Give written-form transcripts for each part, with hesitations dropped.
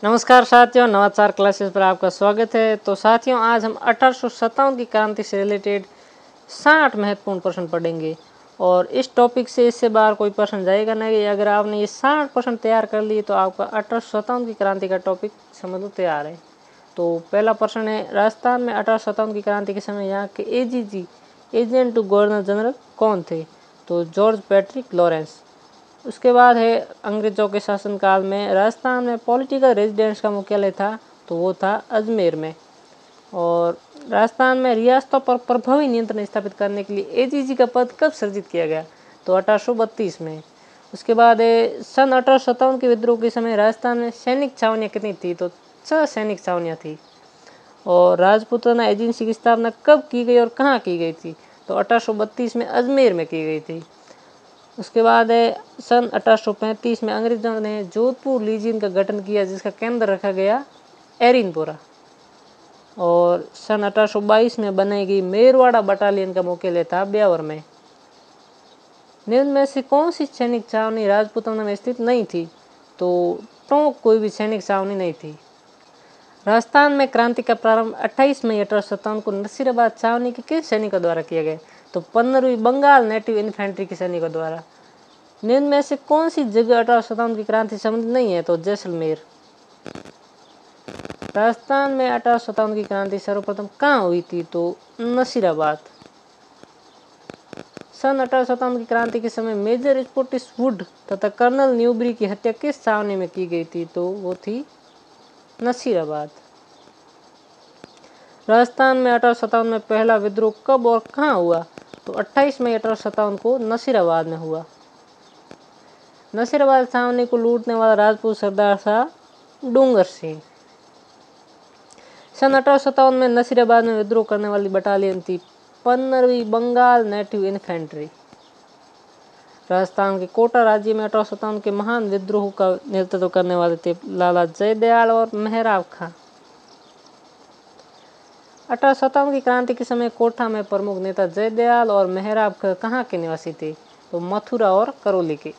नमस्कार साथियों, नवाचार क्लासेस पर आपका स्वागत है। तो साथियों, आज हम 1857 की क्रांति से रिलेटेड 60 महत्वपूर्ण प्रश्न पढ़ेंगे और इस टॉपिक से इससे बाहर कोई प्रश्न जाएगा नहीं। अगर आपने ये 60 प्रश्न तैयार कर लिए तो आपका 1857 की क्रांति का टॉपिक समझ लो तैयार है। तो पहला प्रश्न है, राजस्थान में 1857 की क्रांति के समय यहाँ के AGG agent to governor general कौन थे? तो जॉर्ज पैट्रिक लॉरेंस। उसके बाद है, अंग्रेजों के शासनकाल में राजस्थान में पॉलिटिकल रेजिडेंस का मुख्यालय था, तो वो था अजमेर में। और राजस्थान में रियासतों पर प्रभावी नियंत्रण स्थापित करने के लिए एजीजी का पद कब सृजित किया गया? तो 1832 में। उसके बाद है, सन 1857 के विद्रोह के समय राजस्थान में सैनिक छावनियाँ कितनी थी? तो 6 सैनिक छावनियाँ थी। और राजपूताना एजेंसी की स्थापना कब की गई और कहाँ की गई थी? तो 1832 में अजमेर में की गई थी। उसके बाद है, सन 1835 में अंग्रेजों ने जोधपुर लीजियन का गठन किया, जिसका केंद्र रखा गया एरिनपुरा। और सन 1822 में बनाई गई मेरवाड़ा बटालियन का मुख्यालय था ब्यावर में। निम्न में से कौन सी सैनिक छावनी राजपूताना में स्थित नहीं थी? तो टोंक कोई भी सैनिक छावनी नहीं थी। राजस्थान में क्रांति का प्रारंभ 28 मई 1857 को नसीराबाद छावनी के किस सैनिकों द्वारा किया गया? तो 15वीं बंगाल नेटिव इन्फेंट्री के सैनिकों द्वारा। निम्न में से कौन सी जगह 1857 की क्रांति संबंधित नहीं है? तो जैसलमेर। राजस्थान में 1857 की क्रांति सर्वप्रथम कहाँ हुई थी? तो नसीराबाद। सन 1857 की क्रांति के समय मेजर स्कॉटिश वुड तथा कर्नल न्यूबरी की हत्या किस छावनी में की गई थी? तो वो थी नसीराबाद। राजस्थान में 1857 में पहला विद्रोह कब और कहाँ हुआ? तो 28 मई 1857 को नसीराबाद में हुआ। नसीराबाद छावनी को लूटने वाला राजपूत सरदार था डूंगर सिंह। सन 1857 में नसीराबाद में विद्रोह करने वाली बटालियन थी 15वीं बंगाल नेटिव इन्फेंट्री। राजस्थान के कोटा राज्य में 1857 के महान विद्रोह का नेतृत्व करने वाले थे लाला जयदयाल और मेहराब खां। 1857 की क्रांति के समय कोटा में प्रमुख नेता जयदयाल और मेहराब खां कहाँ के निवासी थे? तो मथुरा और करौली के।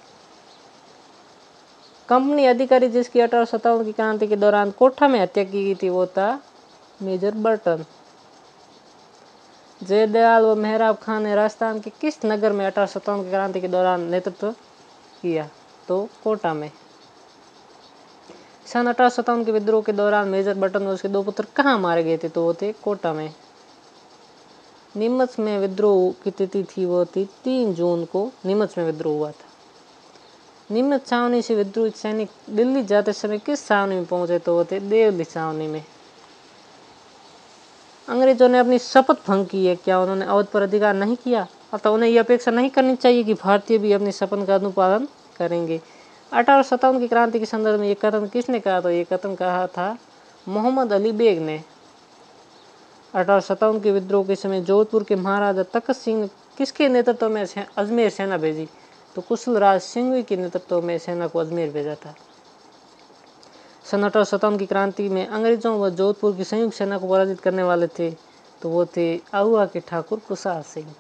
कंपनी अधिकारी जिसकी 1857 की क्रांति के दौरान कोटा में हत्या की गई थी, वो था मेजर बर्टन। जयदयाल व मेहराब खां ने राजस्थान के किस नगर में 1857 की क्रांति के दौरान नेतृत्व किया? तो कोटा में। सन 1857 के विद्रोह के दौरान मेजर बर्टन और उसके 2 पुत्र कहाँ मारे गए थे? तो वो थे कोटा में। नीमच में विद्रोह की तिथि थी, वो थी 3 जून को नीमच में विद्रोह हुआ था। नीमच छावनी से विद्रोही सैनिक दिल्ली जाते समय किस छावनी में पहुंचे? तो वो थे देवली छावनी में। अंग्रेजों ने अपनी शपथ भंग की है, क्या उन्होंने अवध पर अधिकार नहीं किया? अतः उन्हें यह अपेक्षा नहीं करनी चाहिए कि भारतीय भी अपनी शपथ का अनुपालन करेंगे। 1857 की क्रांति के संदर्भ में ये कथन किसने कहा? तो ये कथन कहा था मोहम्मद अली बेग ने। 1857 के विद्रोह के समय जोधपुर के महाराजा तखत सिंह ने किसके नेतृत्व में अजमेर सेना भेजी? तो कुशलराज सिंघवी के नेतृत्व में सेना को अजमेर भेजा था। सन 1857 की क्रांति में अंग्रेजों व जोधपुर की संयुक्त सेना को पराजित करने वाले थे, तो वो थे आहुआ के ठाकुर कुशाल सिंह।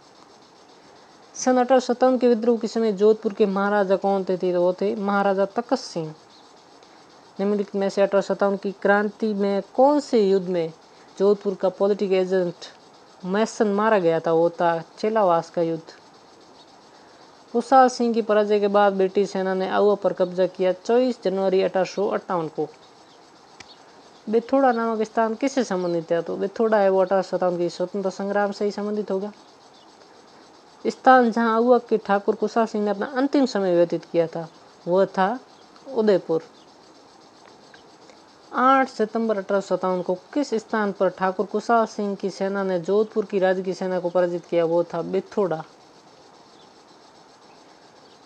सन 1857 के विद्रोह के समय जोधपुर के महाराजा कौन थे? तो वो थे महाराजा तखत सिंह। निम्नलिखित में से 1857 की क्रांति में कौन से युद्ध में जोधपुर का पॉलिटिकल एजेंट मैसन मारा गया था? वो था चेलावास का युद्ध। कुशाल सिंह की पराजय के बाद ब्रिटिश सेना ने आहुआ पर कब्जा किया 24 जनवरी 1858 को। बिथोड़ा नामक स्थान किससे संबंधित है? तो बिथोड़ा है वो 1857 की स्वतंत्रता संग्राम से ही संबंधित होगा। स्थान जहां आहुआ के ठाकुर कुशाल सिंह ने अपना अंतिम समय व्यतीत किया था, वह था उदयपुर। 8 सितंबर 1857 को किस स्थान पर ठाकुर कुशाल सिंह की सेना ने जोधपुर की राजकीय सेना को पराजित किया? वो था बिथोड़ा।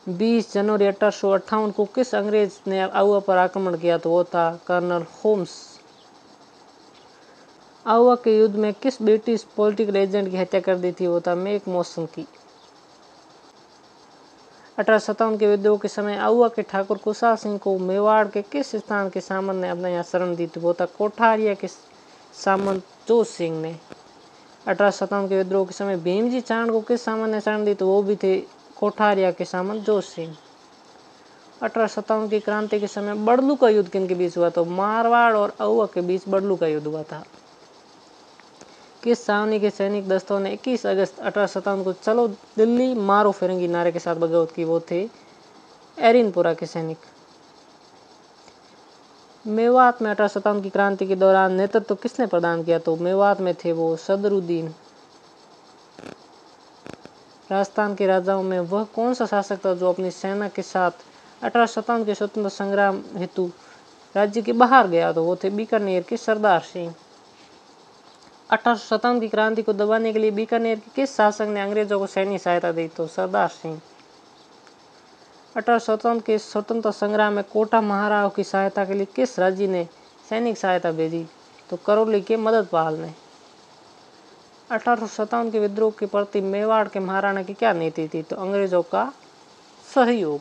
20 जनवरी 1858 को किस अंग्रेज ने आहुआ पर आक्रमण किया? तो वो था कर्नल होम्स। आहुआ के युद्ध में किस ब्रिटिश पॉलिटिकल एजेंट की हत्या कर दी थी? वो था मैक मॉसन की। 1857 के विद्रोह के समय आहुआ के ठाकुर कुशाल सिंह को मेवाड़ के किस स्थान के सामंत ने अपने यहाँ शरण दी थी? वो था कोठारिया के सामंत जोत सिंह ने। 1857 के विद्रोह के समय भीमजी चांद को किस सामंत ने शरण दी? तो वो भी थे कोठारिया के सामंत जोत सिंह। 1857 की क्रांति के समय बड़लू का युद्ध किन के बीच हुआ? तो मारवाड़ और अहुआ के बीच बड़लू का युद्ध हुआ था। किस छावनी के सैनिक दस्तों ने 21 अगस्त 1857 को चलो दिल्ली मारो फिरंगी नारे के साथ बगावत की? वो थे एरिनपुरा के सैनिक। मेवात में 1857 की क्रांति के दौरान नेतृत्व किसने प्रदान किया? तो मेवात में थे वो सदरुद्दीन। राजस्थान के राजाओं में वह कौन सा शासक था जो अपनी सेना के साथ 1857 के स्वतंत्रता संग्राम हेतु राज्य के बाहर गया? तो वो थे बीकानेर के सरदार सिंह। 1857 की क्रांति को दबाने के लिए बीकानेर के किस शासक ने अंग्रेजों को सैन्य सहायता दी? तो सरदार सिंह। 1857 के स्वतंत्रता संग्राम में कोटा महाराव की सहायता के लिए किस राज्य ने सैनिक सहायता भेजी? तो करौली के मददपाल ने। 1857 के विद्रोह के प्रति मेवाड़ के महाराणा की क्या नीति थी? तो अंग्रेजों का सहयोग।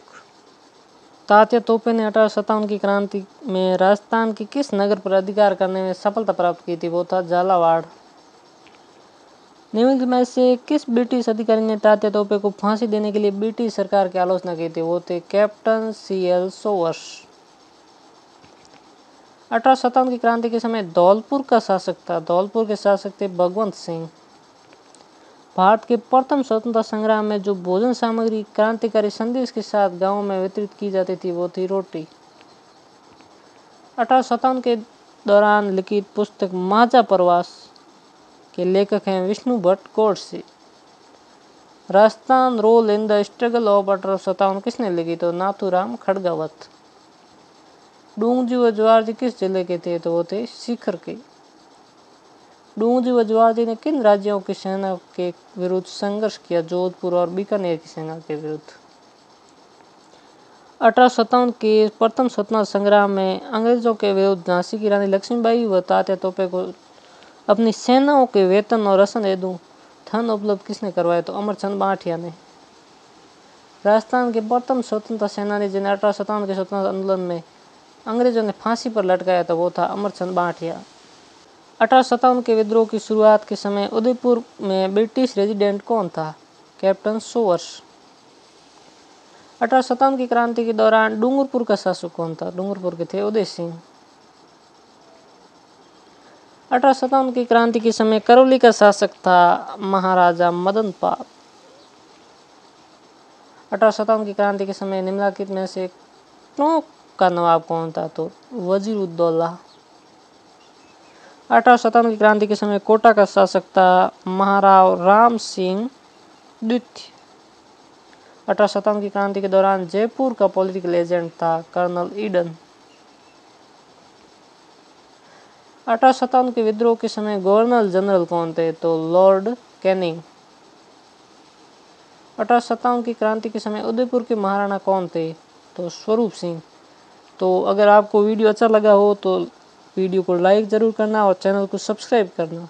तात्या तोपे ने 1857 की क्रांति में राजस्थान के किस नगर पर अधिकार करने में सफलता प्राप्त की थी? वो था झालावाड़। निम्नलिखित में से किस ब्रिटिश अधिकारी ने तात्या तोपे को फांसी देने के लिए ब्रिटिश सरकार की आलोचना की थी? वो थे कैप्टन CL सोवर्स। 1857 की क्रांति के समय धौलपुर का शासक था? धौलपुर के शासक थे भगवंत सिंह। भारत के प्रथम स्वतंत्रता संग्राम में जो भोजन सामग्री क्रांतिकारी संदेश के साथ गांवों में वितरित की जाती थी वो थी रोटी। 1857 के दौरान लिखित पुस्तक माझा प्रवास के लेखक हैं Vishnu Bhatt Godse. Rajasthan role in the struggle of 1857 किसने लिखी? तो नाथूराम खड़गावत। डूंगजी व जवाहर किस जिले के थे? तो वो थे सीकर के। डूंगजी व जवाहर ने किन राज्यों की सेना के विरुद्ध संघर्ष किया? जोधपुर और बीकानेर की सेना के विरुद्ध। 1857 के प्रथम स्वतंत्रता संग्राम में अंग्रेजों के विरुद्ध झांसी की रानी लक्ष्मीबाई व तात्या तोपे को अपनी सेनाओं के वेतन और राशन हेतु धन उपलब्ध किसने करवाया? तो अमरचंद बांठिया ने। राजस्थान के प्रथम स्वतंत्रता सेनानी जिन्हें 1857 के स्वतंत्रता आंदोलन में अंग्रेजों ने फांसी पर लटकाया था वो था अमरचंद बांठिया। 1857 के विद्रोह की शुरुआत के समय उदयपुर में ब्रिटिश रेजिडेंट कौन था? कैप्टन सोवर्स। 1857 की क्रांति के दौरान डूंगरपुर का शासक कौन था? डूंगरपुर के थे उदय सिंह। 1857 की क्रांति के समय करौली का शासक था महाराजा मदनपाल। 1857 की क्रांति के समय निम्नलिखित में से टोंक का नवाब कौन था? तो वजीरुद्दौला। 1857 की क्रांति के समय कोटा का शासक था महाराव राम सिंह द्वितीय। 1857 की क्रांति के दौरान जयपुर का पॉलिटिकल एजेंट था कर्नल ईडन। 1857 के विद्रोह के समय गवर्नर जनरल कौन थे? तो लॉर्ड कैनिंग। 1857 की क्रांति के समय उदयपुर के महाराणा कौन थे? तो स्वरूप सिंह। तो अगर आपको वीडियो अच्छा लगा हो तो वीडियो को लाइक ज़रूर करना और चैनल को सब्सक्राइब करना।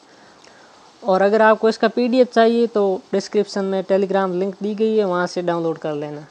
और अगर आपको इसका PDF चाहिए तो डिस्क्रिप्शन में टेलीग्राम लिंक दी गई है, वहाँ से डाउनलोड कर लेना।